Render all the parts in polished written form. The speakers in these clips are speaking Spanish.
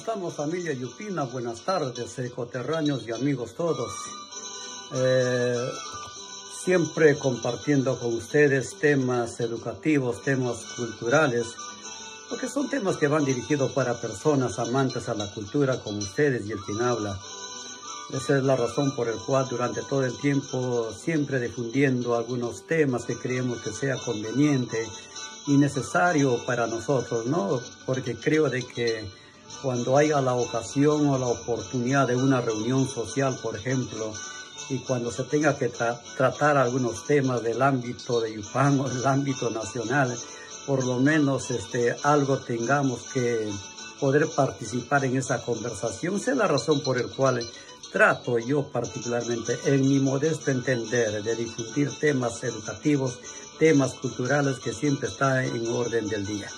estamos, familia Yupina? Buenas tardes, coterráneos y amigos todos. Siempre compartiendo con ustedes temas educativos, temas culturales, porque son temas que van dirigidos para personas amantes a la cultura como ustedes y el quien habla. Esa es la razón por la cual durante todo el tiempo siempre difundiendo algunos temas que creemos que sea conveniente y necesario para nosotros, ¿no? Porque creo de que cuando haya la ocasión o la oportunidad de una reunión social, por ejemplo, y cuando se tenga que tratar algunos temas del ámbito de Yupán o del ámbito nacional, por lo menos algo tengamos que poder participar en esa conversación. Esa es la razón por la cual trato yo particularmente, en mi modesto entender, de difundir temas educativos, temas culturales que siempre están en orden del día.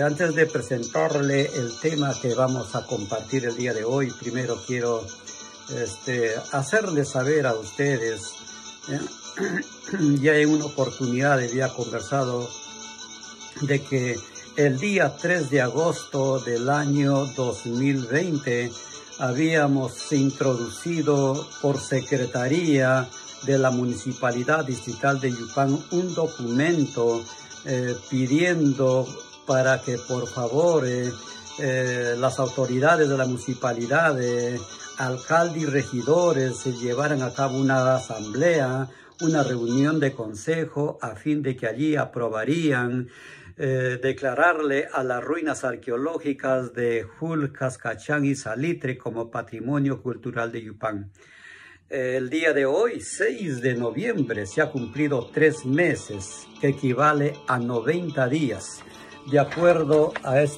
Antes de presentarle el tema que vamos a compartir el día de hoy, primero quiero hacerles saber a ustedes, ya en una oportunidad había conversado de que el día 3 de agosto del año 2020 habíamos introducido por Secretaría de la Municipalidad Distrital de Yupán un documento pidiendo para que por favor las autoridades de la municipalidad, alcalde y regidores, se llevaran a cabo una asamblea, una reunión de consejo a fin de que allí aprobarían declararle a las ruinas arqueológicas de Jul, Cascachán y Salitre como Patrimonio Cultural de Yupán. El día de hoy, 6 de noviembre, se ha cumplido 3 meses, que equivale a 90 días. De acuerdo a el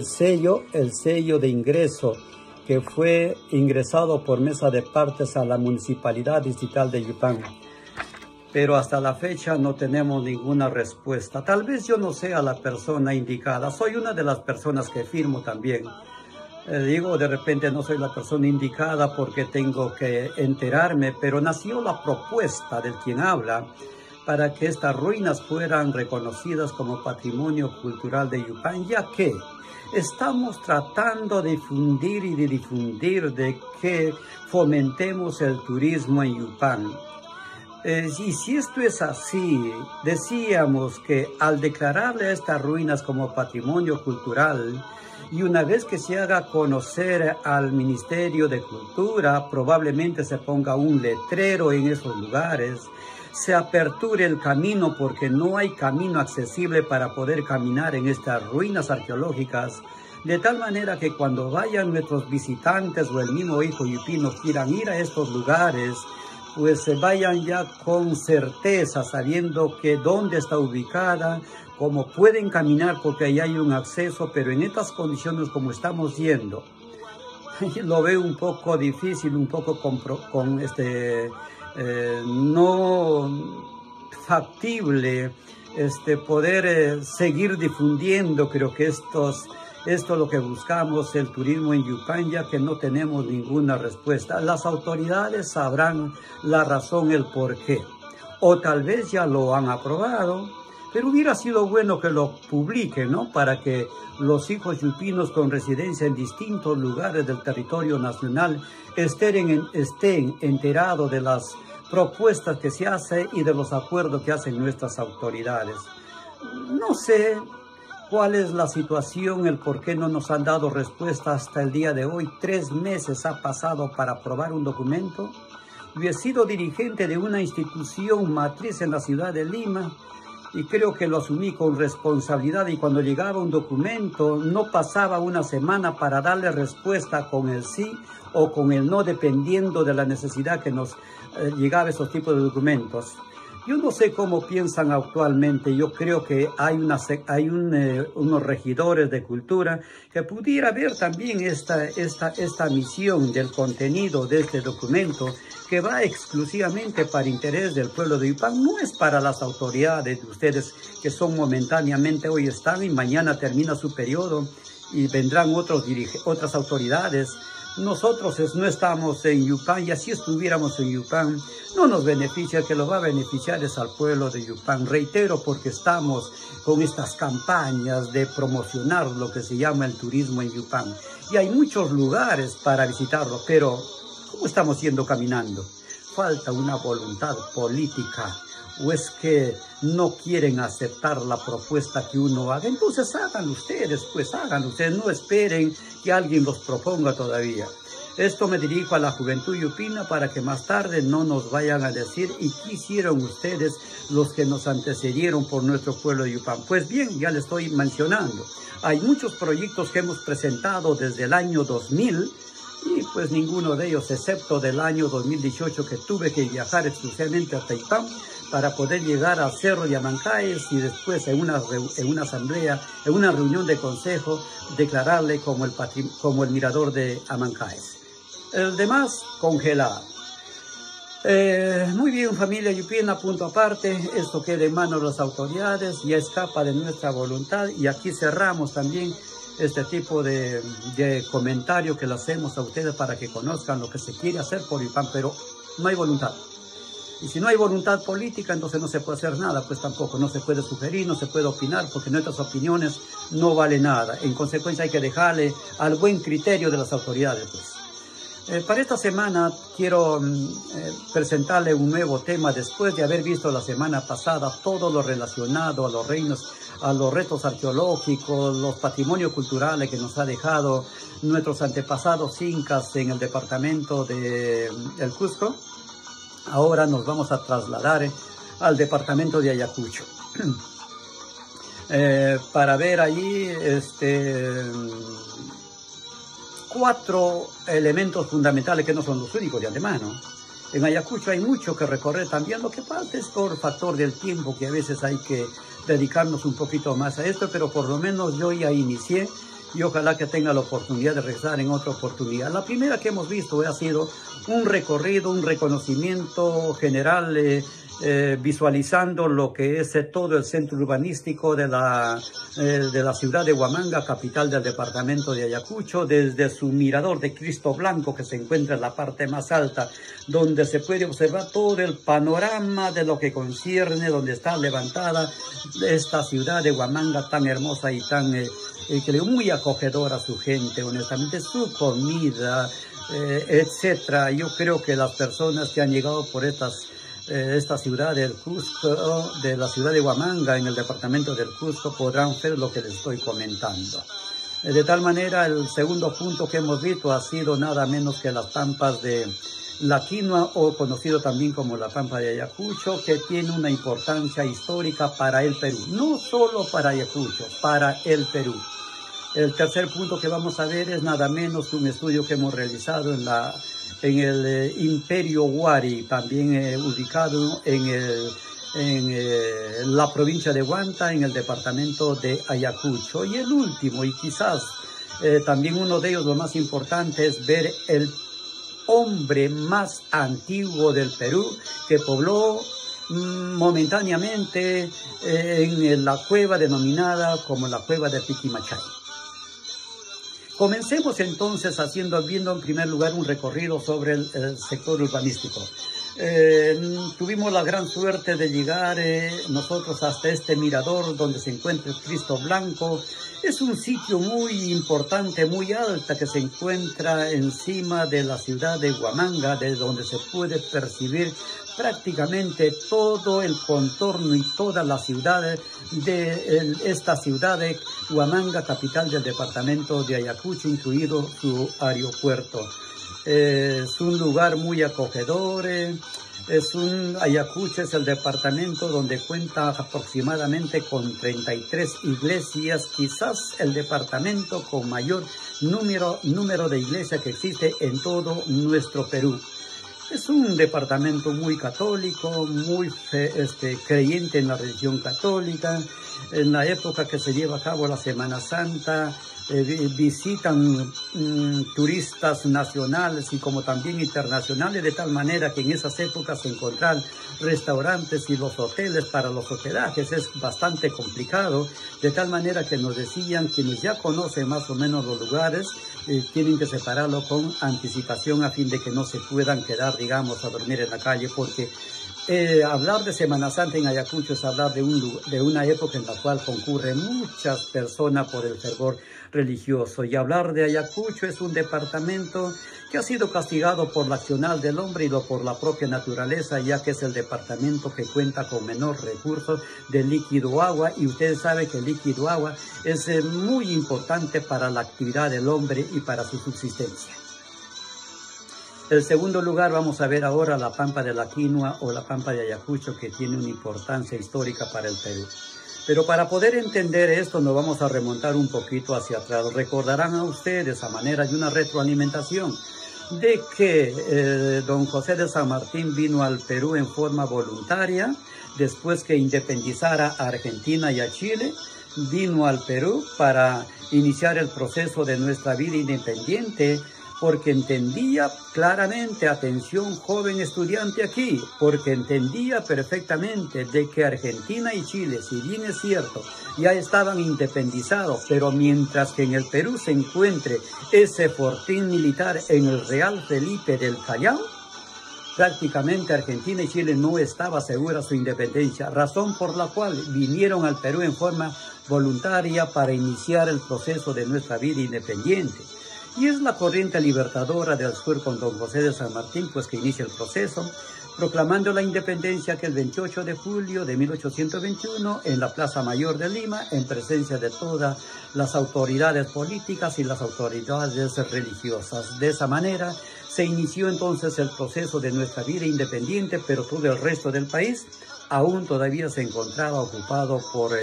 sello de ingreso que fue ingresado por mesa de partes a la Municipalidad Distrital de Yupán. Pero hasta la fecha no tenemos ninguna respuesta. Tal vez yo no sea la persona indicada. Soy una de las personas que firmo también. Digo, de repente no soy la persona indicada porque tengo que enterarme, pero nació la propuesta del quien habla para que estas ruinas fueran reconocidas como Patrimonio Cultural de Yupán, ya que estamos tratando de difundir de que fomentemos el turismo en Yupán. Y si esto es así, decíamos que al declararle a estas ruinas como patrimonio cultural, y una vez que se haga conocer al Ministerio de Cultura, probablemente se ponga un letrero en esos lugares, se aperture el camino porque no hay camino accesible para poder caminar en estas ruinas arqueológicas, de tal manera que cuando vayan nuestros visitantes o el mismo hijo yupino quieran ir a estos lugares, pues se vayan ya con certeza, sabiendo que dónde está ubicada, cómo pueden caminar, porque ahí hay un acceso, pero en estas condiciones como estamos yendo, lo veo un poco difícil, un poco no factible poder seguir difundiendo. Creo que esto es lo que buscamos, el turismo en Yupán, ya que no tenemos ninguna respuesta. Las autoridades sabrán la razón, el por qué, o tal vez ya lo han aprobado, pero hubiera sido bueno que lo publiquen, ¿no? Para que los hijos yupinos con residencia en distintos lugares del territorio nacional estén enterados de las propuestas que se hacen y de los acuerdos que hacen nuestras autoridades. No sé cuál es la situación, el por qué no nos han dado respuesta hasta el día de hoy. 3 meses ha pasado para aprobar un documento. Yo he sido dirigente de una institución matriz en la ciudad de Lima y creo que lo asumí con responsabilidad, y cuando llegaba un documento no pasaba una semana para darle respuesta con el sí o con el no, dependiendo de la necesidad que nos llegaba esos tipos de documentos. Yo no sé cómo piensan actualmente. Yo creo que hay unos regidores de cultura que pudiera ver también esta misión del contenido de este documento, que va exclusivamente para interés del pueblo de Yupán. No es para las autoridades de ustedes, que son momentáneamente, hoy están y mañana termina su periodo y vendrán otras autoridades nosotros no estamos en Yupán, y así estuviéramos en Yupán, no nos beneficia. El que lo va a beneficiar es al pueblo de Yupán. Reitero, porque estamos con estas campañas de promocionar lo que se llama el turismo en Yupán. Y hay muchos lugares para visitarlo, pero ¿cómo estamos yendo caminando? Falta una voluntad política. ¿O es que no quieren aceptar la propuesta que uno haga? Entonces hagan ustedes, pues hagan ustedes, no esperen que alguien los proponga todavía. Esto me dirijo a la juventud yupina para que más tarde no nos vayan a decir ¿y qué hicieron ustedes los que nos antecedieron por nuestro pueblo de Yupán? Pues bien, ya les estoy mencionando. Hay muchos proyectos que hemos presentado desde el año 2000 y pues ninguno de ellos, excepto del año 2018 que tuve que viajar exclusivamente a Taipán para poder llegar al Cerro de Amancaes y después en una asamblea, en una reunión de consejo, declararle como el mirador de Amancaes. El demás, congelado. Muy bien, familia yupina, punto aparte, esto queda en manos de las autoridades, ya escapa de nuestra voluntad y aquí cerramos también este tipo de comentario que le hacemos a ustedes para que conozcan lo que se quiere hacer por Yupán, pero no hay voluntad. Y si no hay voluntad política, entonces no se puede hacer nada, pues tampoco, no se puede sugerir, no se puede opinar, porque nuestras opiniones no valen nada. En consecuencia hay que dejarle al buen criterio de las autoridades, pues. Para esta semana quiero presentarle un nuevo tema después de haber visto la semana pasada todo lo relacionado a los reinos, a los retos arqueológicos, los patrimonios culturales que nos ha dejado nuestros antepasados incas en el departamento de el Cusco. Ahora nos vamos a trasladar al departamento de Ayacucho para ver allí 4 elementos fundamentales que no son los únicos de antemano. En Ayacucho hay mucho que recorrer también, lo que falta es por factor del tiempo, que a veces hay que dedicarnos un poquito más a esto, pero por lo menos yo ya inicié y ojalá que tenga la oportunidad de regresar en otra oportunidad. La primera que hemos visto ha sido un recorrido, un reconocimiento general, visualizando lo que es todo el centro urbanístico de la ciudad de Huamanga, capital del departamento de Ayacucho, desde su mirador de Cristo Blanco, que se encuentra en la parte más alta, donde se puede observar todo el panorama de lo que concierne, donde está levantada esta ciudad de Huamanga tan hermosa y tan muy acogedora a su gente, honestamente, su comida, etcétera. Yo creo que las personas que han llegado por esta ciudad del Cusco, de la ciudad de Huamanga, en el departamento del Cusco, podrán ver lo que les estoy comentando. De tal manera, el segundo punto que hemos visto ha sido nada menos que las pampas de la quinoa, o conocido también como la pampa de Ayacucho, que tiene una importancia histórica para el Perú, no solo para Ayacucho, para el Perú. El tercer punto que vamos a ver es nada menos que un estudio que hemos realizado en el Imperio Huari, también ubicado en la provincia de Huanta, en el departamento de Ayacucho. Y el último, y quizás también uno de ellos, lo más importante, es ver el hombre más antiguo del Perú, que pobló momentáneamente en la cueva denominada como la cueva de Piquimachay. Comencemos entonces viendo en primer lugar un recorrido sobre el sector urbanístico. Tuvimos la gran suerte de llegar nosotros hasta este mirador donde se encuentra el Cristo Blanco. Es un sitio muy importante, muy alta, que se encuentra encima de la ciudad de Huamanga, desde donde se puede percibir prácticamente todo el contorno y toda la ciudad de esta ciudad de Huamanga, capital del departamento de Ayacucho, incluido su aeropuerto. Es un lugar muy acogedor. Ayacucho es el departamento donde cuenta aproximadamente con 33 iglesias, quizás el departamento con mayor número de iglesias que existe en todo nuestro Perú. Es un departamento muy católico, muy creyente en la religión católica. En la época que se lleva a cabo la Semana Santa, visitan turistas nacionales y como también internacionales, de tal manera que en esas épocas encontrar restaurantes y los hoteles para los hospedajes es bastante complicado, de tal manera que nos decían quienes ya conocen más o menos los lugares, tienen que separarlo con anticipación a fin de que no se puedan quedar, digamos, a dormir en la calle, porque hablar de Semana Santa en Ayacucho es hablar de una época en la cual concurren muchas personas por el fervor religioso. Y hablar de Ayacucho es un departamento que ha sido castigado por la accional del hombre y por la propia naturaleza, ya que es el departamento que cuenta con menor recursos de líquido agua. Y ustedes saben que el líquido agua es muy importante para la actividad del hombre y para su subsistencia. En segundo lugar, vamos a ver ahora la Pampa de la Quinua o la Pampa de Ayacucho, que tiene una importancia histórica para el Perú. Pero para poder entender esto nos vamos a remontar un poquito hacia atrás. Recordarán a ustedes, a manera de una retroalimentación, de que don José de San Martín vino al Perú en forma voluntaria, después que independizara a Argentina y a Chile, vino al Perú para iniciar el proceso de nuestra vida independiente, porque entendía claramente, atención joven estudiante aquí, porque entendía perfectamente de que Argentina y Chile, si bien es cierto, ya estaban independizados, pero mientras que en el Perú se encuentre ese fortín militar en el Real Felipe del Callao, prácticamente Argentina y Chile no estaba segura su independencia, razón por la cual vinieron al Perú en forma voluntaria para iniciar el proceso de nuestra vida independiente. Y es la corriente libertadora del sur con don José de San Martín, pues que inicia el proceso, proclamando la independencia que el 28 de julio de 1821 en la Plaza Mayor de Lima, en presencia de todas las autoridades políticas y las autoridades religiosas. De esa manera se inició entonces el proceso de nuestra vida independiente, pero todo el resto del país aún todavía se encontraba ocupado por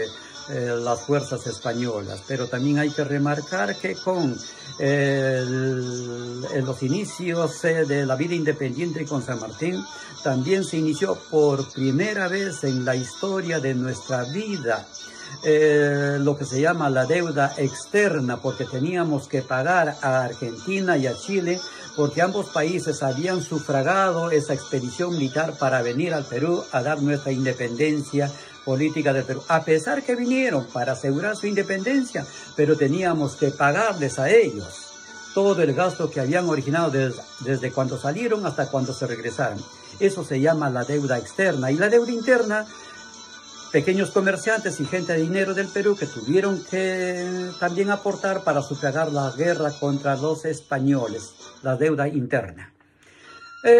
las fuerzas españolas. Pero también hay que remarcar que con en los inicios de la vida independiente con San Martín, también se inició por primera vez en la historia de nuestra vida lo que se llama la deuda externa, porque teníamos que pagar a Argentina y a Chile, porque ambos países habían sufragado esa expedición militar para venir al Perú a dar nuestra independencia política del Perú, a pesar que vinieron para asegurar su independencia, pero teníamos que pagarles a ellos todo el gasto que habían originado desde cuando salieron hasta cuando se regresaron. Eso se llama la deuda externa. Y la deuda interna, pequeños comerciantes y gente de dinero del Perú que tuvieron que también aportar para sufragar la guerra contra los españoles, la deuda interna.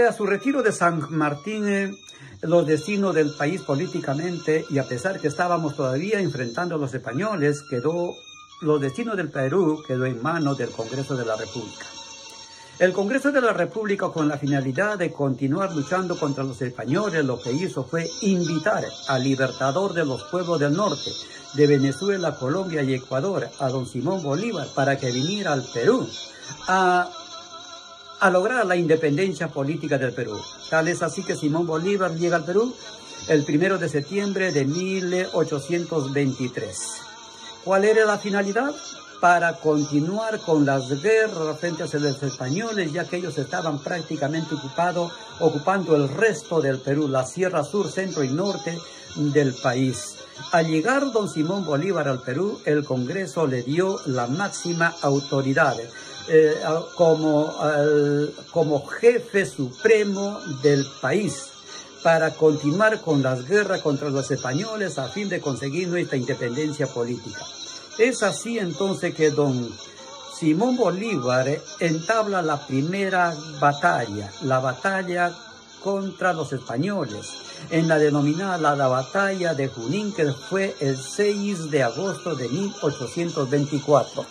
A su retiro de San Martín, los destinos del país políticamente, y a pesar que estábamos todavía enfrentando a los españoles, los destinos del Perú quedó en manos del Congreso de la República. El Congreso de la República, con la finalidad de continuar luchando contra los españoles, lo que hizo fue invitar al libertador de los pueblos del norte, de Venezuela, Colombia y Ecuador, a don Simón Bolívar, para que viniera al Perú a lograr la independencia política del Perú. Tal es así que Simón Bolívar llega al Perú el 1 de septiembre de 1823. ¿Cuál era la finalidad? Para continuar con las guerras frente a los españoles, ya que ellos estaban prácticamente ocupando el resto del Perú, la Sierra Sur, Centro y Norte del país. Al llegar don Simón Bolívar al Perú, el Congreso le dio la máxima autoridad como jefe supremo del país para continuar con las guerras contra los españoles a fin de conseguir nuestra independencia política. Es así entonces que don Simón Bolívar entabla la primera batalla, la batalla contra los españoles, en la denominada la batalla de Junín, que fue el 6 de agosto de 1824.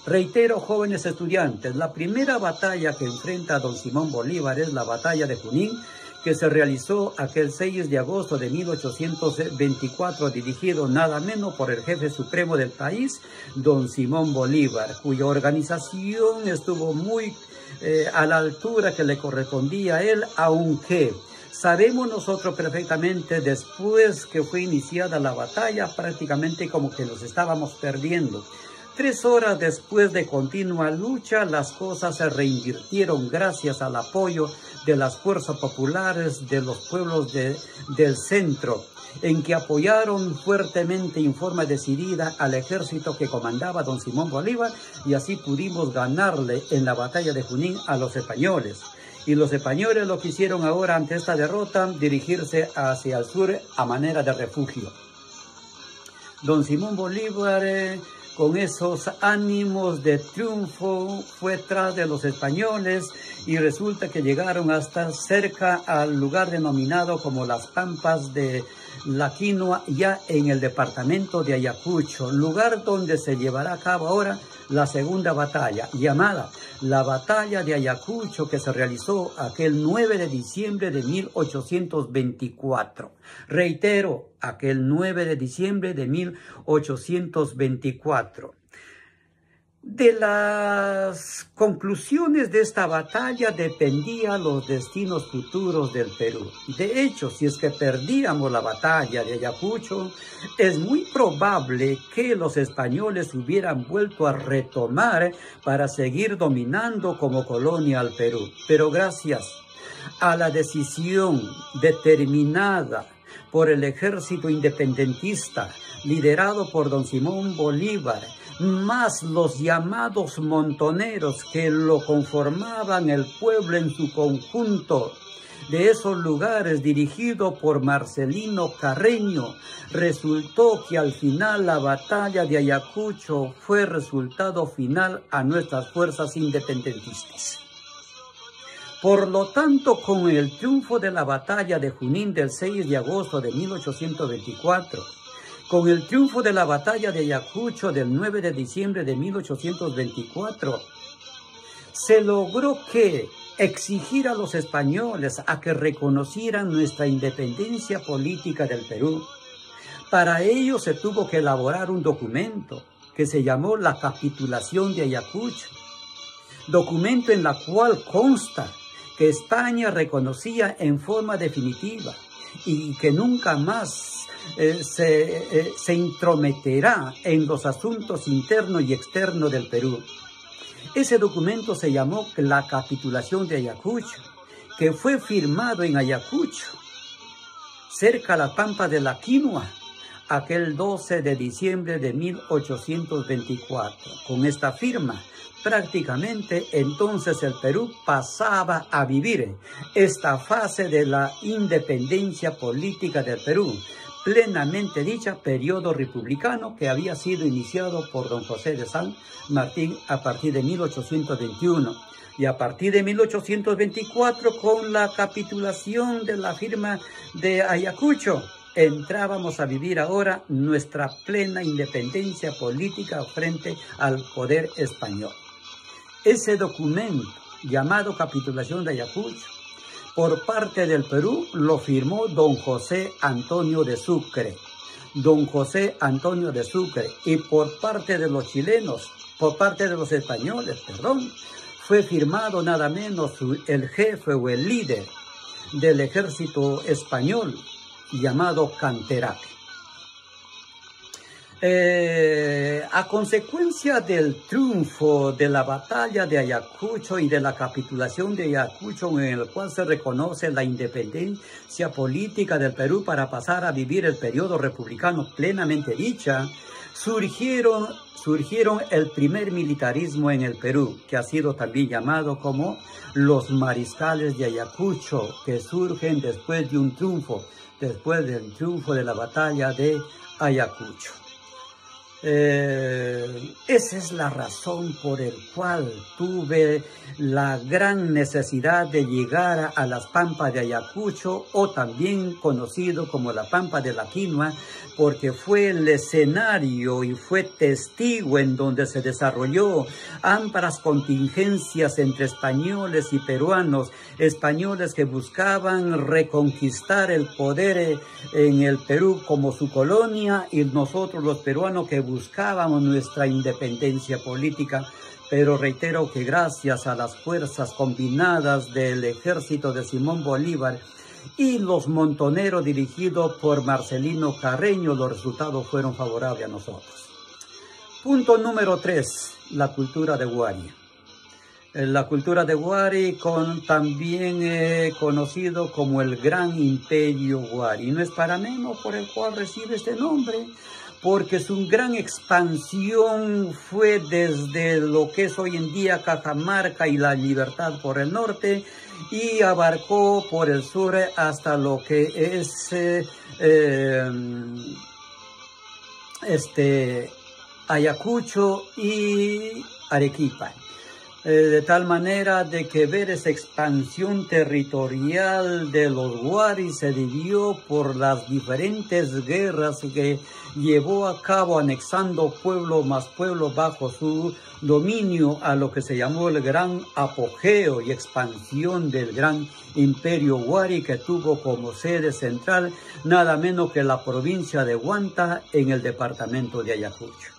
Reitero, jóvenes estudiantes, la primera batalla que enfrenta a don Simón Bolívar es la batalla de Junín, que se realizó aquel 6 de agosto de 1824, dirigido nada menos por el jefe supremo del país, don Simón Bolívar, cuya organización estuvo muy a la altura que le correspondía a él, aunque sabemos nosotros perfectamente después que fue iniciada la batalla, prácticamente como que nos estábamos perdiendo. 3 horas después de continua lucha, las cosas se reinvirtieron gracias al apoyo de las fuerzas populares de los pueblos del centro, en que apoyaron fuertemente en forma decidida al ejército que comandaba don Simón Bolívar, y así pudimos ganarle en la batalla de Junín a los españoles. Y los españoles lo que hicieron ahora ante esta derrota, dirigirse hacia el sur a manera de refugio. Don Simón Bolívar, con esos ánimos de triunfo, fue tras de los españoles y resulta que llegaron hasta cerca al lugar denominado como las Pampas de la Quinua, ya en el departamento de Ayacucho, lugar donde se llevará a cabo ahora la segunda batalla, llamada la Batalla de Ayacucho, que se realizó aquel 9 de diciembre de 1824. Reitero, aquel 9 de diciembre de 1824. De las conclusiones de esta batalla dependían los destinos futuros del Perú. De hecho, si es que perdíamos la batalla de Ayacucho, es muy probable que los españoles hubieran vuelto a retomar para seguir dominando como colonia al Perú. Pero gracias a la decisión determinada por el ejército independentista, liderado por don Simón Bolívar, más los llamados montoneros que lo conformaban el pueblo en su conjunto, de esos lugares dirigido por Marcelino Carreño, resultó que al final la batalla de Ayacucho fue resultado final a nuestras fuerzas independentistas. Por lo tanto, con el triunfo de la batalla de Junín del 6 de agosto de 1824, con el triunfo de la batalla de Ayacucho del 9 de diciembre de 1824, se logró que exigir a los españoles a que reconocieran nuestra independencia política del Perú. Para ello se tuvo que elaborar un documento que se llamó la Capitulación de Ayacucho, documento en la cual consta que España reconocía en forma definitiva y que nunca más se intrometerá en los asuntos internos y externos del Perú. Ese documento se llamó la Capitulación de Ayacucho, que fue firmado en Ayacucho, cerca a la Pampa de la Quinua, aquel 12 de diciembre de 1824. Con esta firma, prácticamente entonces el Perú pasaba a vivir esta fase de la independencia política del Perú, plenamente dicha periodo republicano que había sido iniciado por don José de San Martín a partir de 1821. Y a partir de 1824, con la capitulación de la firma de Ayacucho, entrábamos a vivir ahora nuestra plena independencia política frente al poder español. Ese documento, llamado Capitulación de Ayacucho, por parte del Perú lo firmó don José Antonio de Sucre. Don José Antonio de Sucre. Y por parte de los chilenos, por parte de los españoles, perdón, fue firmado nada menos el jefe o el líder del ejército español, llamado Canterac. A consecuencia del triunfo de la batalla de Ayacucho y de la capitulación de Ayacucho, en el cual se reconoce la independencia política del Perú para pasar a vivir el periodo republicano plenamente dicha, surgieron el primer militarismo en el Perú, que ha sido también llamado como los mariscales de Ayacucho, que surgen después de un triunfo, después del triunfo de la batalla de Ayacucho. Esa es la razón por la cual tuve la gran necesidad de llegar a las Pampas de Ayacucho, o también conocido como la Pampa de la Quinua, porque fue el escenario y fue testigo en donde se desarrolló ambas contingencias entre españoles y peruanos, españoles que buscaban reconquistar el poder en el Perú como su colonia, y nosotros los peruanos que buscábamos nuestra independencia política pero reitero que gracias a las fuerzas combinadas del ejército de Simón Bolívar y los montoneros dirigidos por Marcelino Carreño, los resultados fueron favorables a nosotros. Punto número 3, la cultura de Huari. La cultura de Huari, también conocido como el Gran Imperio Huari. No es para menos por el cual recibe este nombre, porque su gran expansión fue desde lo que es hoy en día Cajamarca y La Libertad por el norte, y abarcó por el sur hasta lo que es Ayacucho y Arequipa. De tal manera de que ver esa expansión territorial de los Huari se debió por las diferentes guerras que llevó a cabo anexando pueblo más pueblo bajo su dominio, a lo que se llamó el gran apogeo y expansión del gran imperio Huari, que tuvo como sede central nada menos que la provincia de Huanta en el departamento de Ayacucho.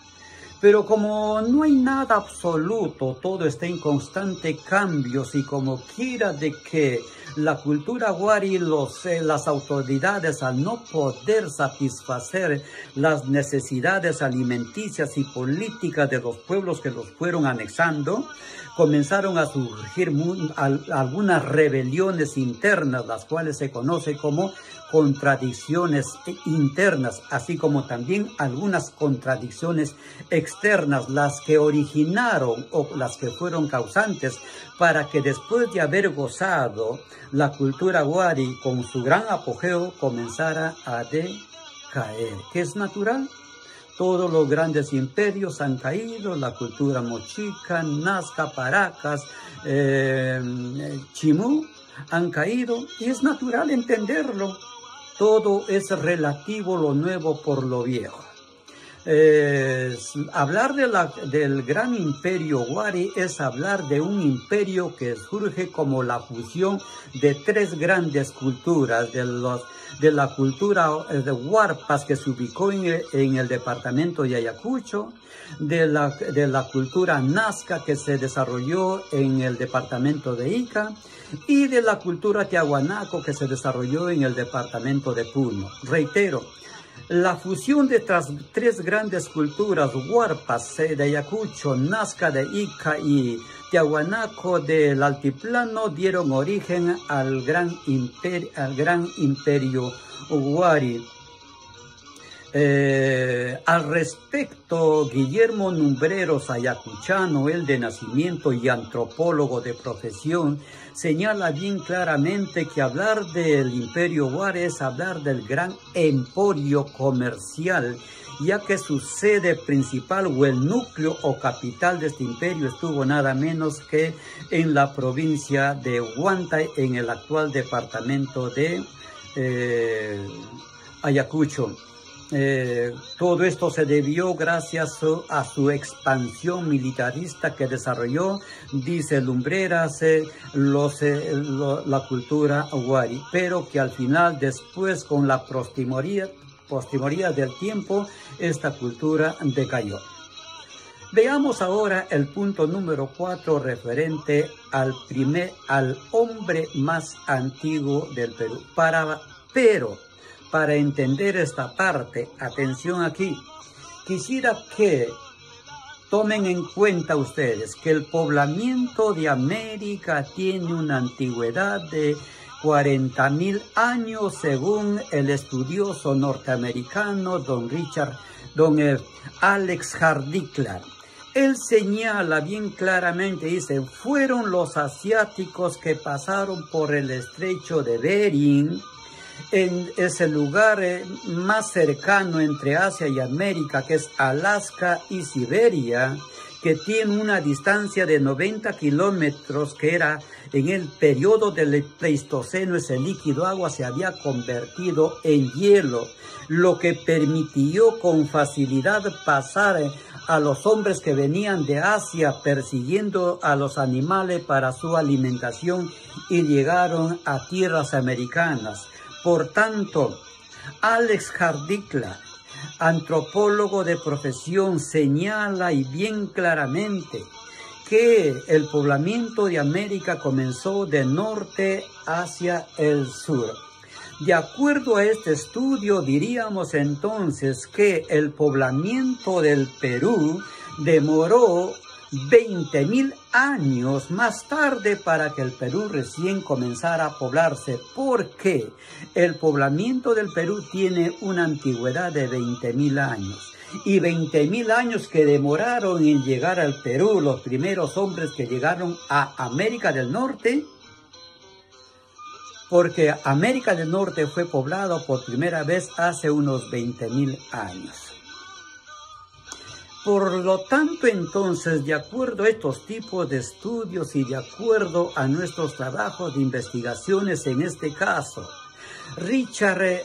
Pero como no hay nada absoluto, todo está en constante cambios, y como quiera de que la cultura Huari, las autoridades, al no poder satisfacer las necesidades alimenticias y políticas de los pueblos que los fueron anexando, comenzaron a surgir algunas rebeliones internas, las cuales se conoce como contradicciones internas, así como también algunas contradicciones externas, las que originaron o las que fueron causantes para que después de haber gozado la cultura Huari con su gran apogeo comenzara a decaer. ¿Qué es natural? Todos los grandes imperios han caído, la cultura mochica, Nazca, Paracas, Chimú han caído, y es natural entenderlo. Todo es relativo, lo nuevo por lo viejo. Hablar del gran imperio Huari es hablar de un imperio que surge como la fusión de tres grandes culturas, de la cultura de Huarpas, que se ubicó en el departamento de Ayacucho, de la cultura Nazca, que se desarrolló en el departamento de Ica, y de la cultura Tiahuanaco, que se desarrolló en el departamento de Puno. Reitero, la fusión de estas tres grandes culturas, Huarpas de Ayacucho, Nazca de Ica y Tiahuanaco del altiplano, dieron origen al gran imperio Huari. Al respecto, Guillermo Numbreros, ayacuchano, él de nacimiento y antropólogo de profesión, señala bien claramente que hablar del imperio Huari es hablar del gran emporio comercial, ya que su sede principal o el núcleo o capital de este imperio estuvo nada menos que en la provincia de Huanta, en el actual departamento de Ayacucho. Todo esto se debió gracias a su expansión militarista que desarrolló, dice Lumbreras, la cultura Huari, pero que al final, después, con la postimoría del tiempo, esta cultura decayó. Veamos ahora el punto número 4 referente al hombre más antiguo del Perú. Para entender esta parte, atención aquí, quisiera que tomen en cuenta ustedes que el poblamiento de América tiene una antigüedad de 40.000 años, según el estudioso norteamericano don Alex Hardiklar. Él señala bien claramente, dice, fueron los asiáticos que pasaron por el estrecho de Bering, en ese lugar más cercano entre Asia y América, que es Alaska y Siberia, que tiene una distancia de 90 kilómetros, que era en el periodo del Pleistoceno. Ese líquido agua se había convertido en hielo, lo que permitió con facilidad pasar a los hombres que venían de Asia persiguiendo a los animales para su alimentación, y llegaron a tierras americanas. Por tanto, Alex Hardiklar, antropólogo de profesión, señala y bien claramente que el poblamiento de América comenzó de norte hacia el sur. De acuerdo a este estudio, diríamos entonces que el poblamiento del Perú demoró 20.000 años más tarde para que el Perú recién comenzara a poblarse, porque el poblamiento del Perú tiene una antigüedad de 20.000 años. Y 20.000 años que demoraron en llegar al Perú los primeros hombres que llegaron a América del Norte, porque América del Norte fue poblado por primera vez hace unos 20.000 años. Por lo tanto, entonces, de acuerdo a estos tipos de estudios y de acuerdo a nuestros trabajos de investigaciones en este caso, Richard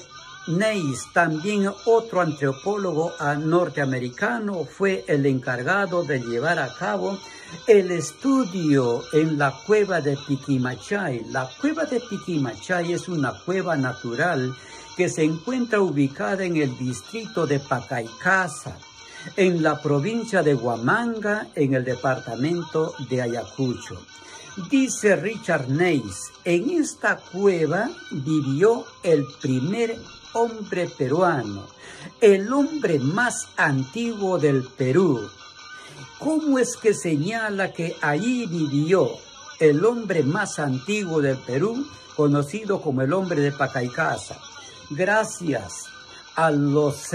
Neys, también otro antropólogo norteamericano, fue el encargado de llevar a cabo el estudio en la cueva de Piquimachay. La cueva de Piquimachay es una cueva natural que se encuentra ubicada en el distrito de Pacaycasa, en la provincia de Huamanga, en el departamento de Ayacucho. Dice Richard Neys, en esta cueva vivió el primer hombre peruano, el hombre más antiguo del Perú. ¿Cómo es que señala que allí vivió el hombre más antiguo del Perú, conocido como el hombre de Pacaycasa? Gracias a los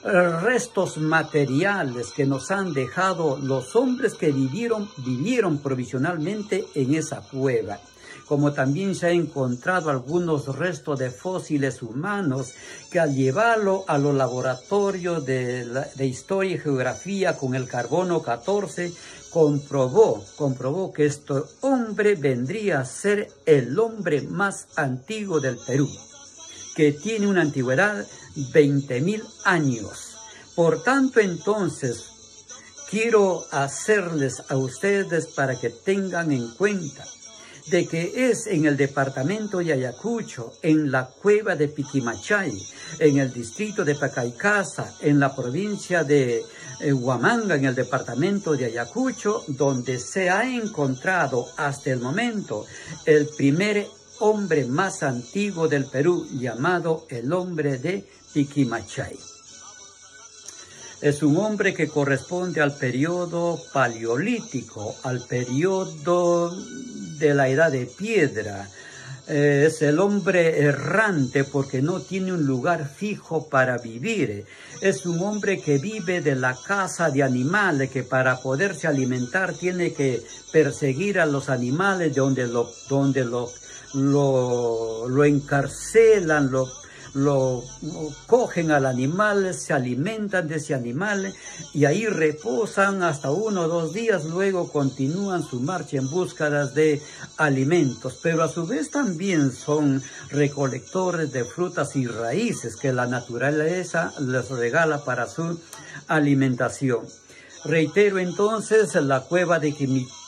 restos materiales que nos han dejado los hombres que vivieron provisionalmente en esa cueva, como también se ha encontrado algunos restos de fósiles humanos que al llevarlo a los laboratorios de historia y geografía con el carbono 14 comprobó que este hombre vendría a ser el hombre más antiguo del Perú, que tiene una antigüedad 20.000 años. Por tanto, entonces, quiero hacerles a ustedes para que tengan en cuenta de que es en el departamento de Ayacucho, en la cueva de Piquimachay, en el distrito de Pacaycasa, en la provincia de Huamanga, en el departamento de Ayacucho, donde se ha encontrado hasta el momento el primer hombre más antiguo del Perú, llamado el hombre de Piquimachay. Es un hombre que corresponde al periodo paleolítico, al periodo de la edad de piedra. Es el hombre errante porque no tiene un lugar fijo para vivir. Es un hombre que vive de la caza de animales, que para poderse alimentar tiene que perseguir a los animales donde lo encarcelan, lo cogen al animal, se alimentan de ese animal y ahí reposan hasta 1 o 2 días, luego continúan su marcha en búsqueda de alimentos, pero a su vez también son recolectores de frutas y raíces que la naturaleza les regala para su alimentación. Reitero entonces la cueva de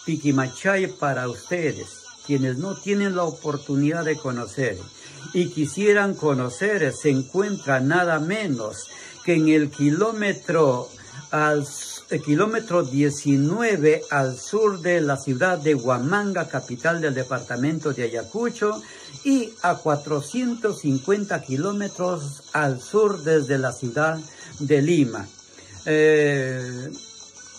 Piquimachay para ustedes, quienes no tienen la oportunidad de conocer y quisieran conocer, se encuentra nada menos que en el kilómetro 19 al sur de la ciudad de Huamanga, capital del departamento de Ayacucho, y a 450 kilómetros al sur desde la ciudad de Lima.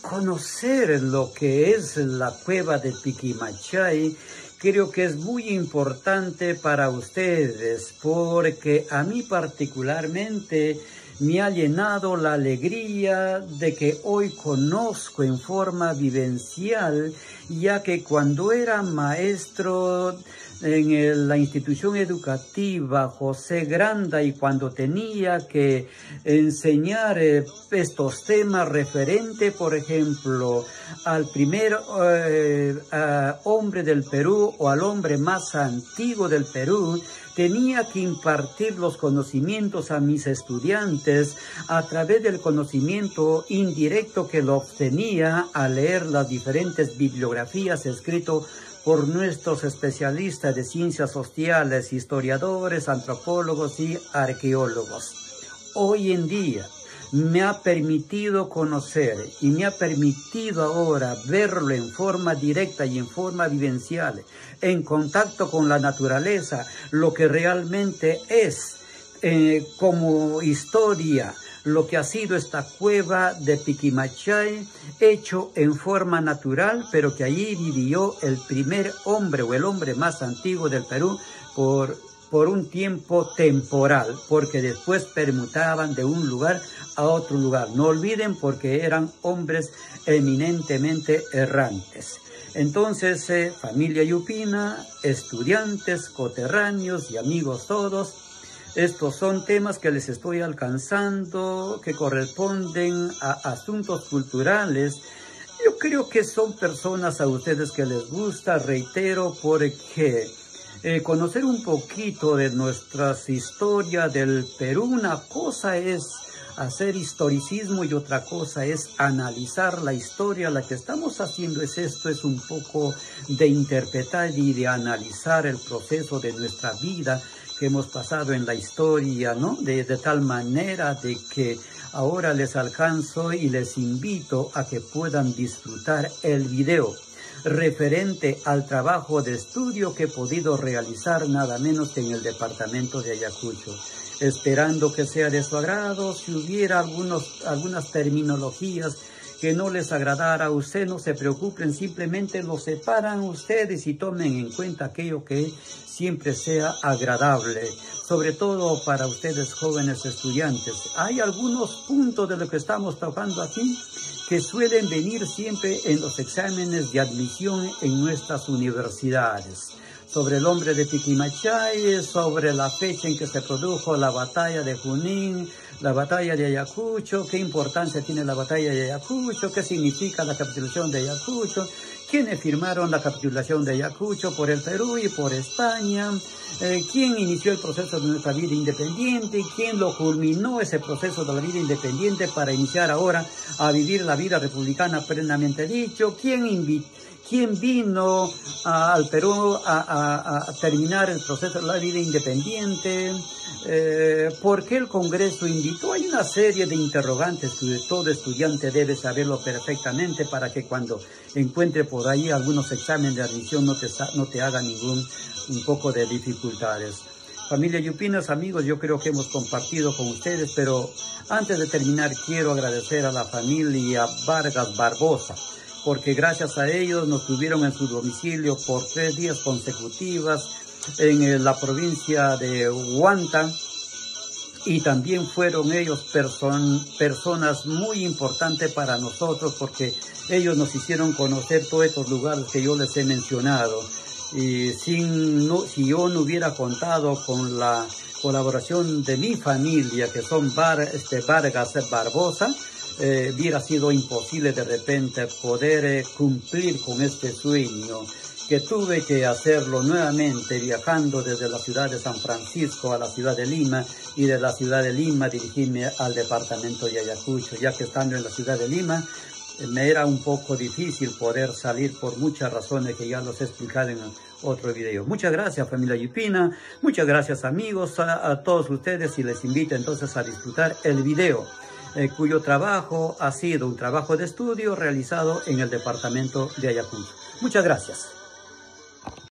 Conocer lo que es la cueva de Piquimachay creo que es muy importante para ustedes, porque a mí particularmente me ha llenado la alegría de que hoy conozco en forma vivencial, ya que cuando era maestro en la institución educativa José Granda y cuando tenía que enseñar estos temas referente, por ejemplo, al primer hombre del Perú o al hombre más antiguo del Perú, tenía que impartir los conocimientos a mis estudiantes a través del conocimiento indirecto que lo obtenía al leer las diferentes bibliografías escritas por nuestros especialistas de ciencias sociales, historiadores, antropólogos y arqueólogos. Hoy en día, me ha permitido conocer y me ha permitido ahora verlo en forma directa y en forma vivencial, en contacto con la naturaleza, lo que realmente es como historia, lo que ha sido esta cueva de Piquimachay, hecho en forma natural, pero que allí vivió el primer hombre o el hombre más antiguo del Perú por un tiempo temporal, porque después permutaban de un lugar a otro lugar. No olviden, porque eran hombres eminentemente errantes. Entonces, familia Yupina, estudiantes, coterráneos y amigos todos, estos son temas que les estoy alcanzando, que corresponden a asuntos culturales. Yo creo que son personas a ustedes que les gusta, reitero, porque conocer un poquito de nuestras historias del Perú, una cosa es hacer historicismo y otra cosa es analizar la historia. La que estamos haciendo es un poco de interpretar y de analizar el proceso de nuestra vida que hemos pasado en la historia, ¿no? De tal manera de que ahora les alcanzo y les invito a que puedan disfrutar el video referente al trabajo de estudio que he podido realizar nada menos que en el departamento de Ayacucho. Esperando que sea de su agrado. Si hubiera algunas terminologías que no les agradara a usted, no se preocupen, simplemente lo separan ustedes y tomen en cuenta aquello que siempre sea agradable, sobre todo para ustedes jóvenes estudiantes. Hay algunos puntos de lo que estamos tocando aquí que suelen venir siempre en los exámenes de admisión en nuestras universidades. Sobre el hombre de Piquimachay, sobre la fecha en que se produjo la batalla de Junín, la batalla de Ayacucho, qué importancia tiene la batalla de Ayacucho, qué significa la capitulación de Ayacucho, quiénes firmaron la capitulación de Ayacucho por el Perú y por España, quién inició el proceso de nuestra vida independiente, quién lo culminó ese proceso de la vida independiente para iniciar ahora a vivir la vida republicana plenamente dicho, quién vino al Perú a terminar el proceso de la vida independiente, por qué el Congreso invitó. Hay una serie de interrogantes que todo estudiante debe saberlo perfectamente para que cuando encuentre por ahí algunos exámenes de admisión no te haga un poco de dificultades. Familia Yupinas, amigos, yo creo que hemos compartido con ustedes, pero antes de terminar quiero agradecer a la familia Vargas Barbosa, porque gracias a ellos nos tuvieron en su domicilio por 3 días consecutivos en la provincia de Huanta, y también fueron ellos personas muy importantes para nosotros, porque ellos nos hicieron conocer todos estos lugares que yo les he mencionado. Y si yo no hubiera contado con la colaboración de mi familia, que son Vargas Barbosa, hubiera sido imposible de repente poder cumplir con este sueño, que tuve que hacerlo nuevamente viajando desde la ciudad de San Francisco a la ciudad de Lima, y de la ciudad de Lima dirigirme al departamento de Ayacucho, ya que estando en la ciudad de Lima me era un poco difícil poder salir por muchas razones que ya los he explicado en otro video. Muchas gracias, familia Yupina, muchas gracias, amigos, a todos ustedes, y les invito entonces a disfrutar el video, cuyo trabajo ha sido un trabajo de estudio realizado en el departamento de Ayacucho. Muchas gracias.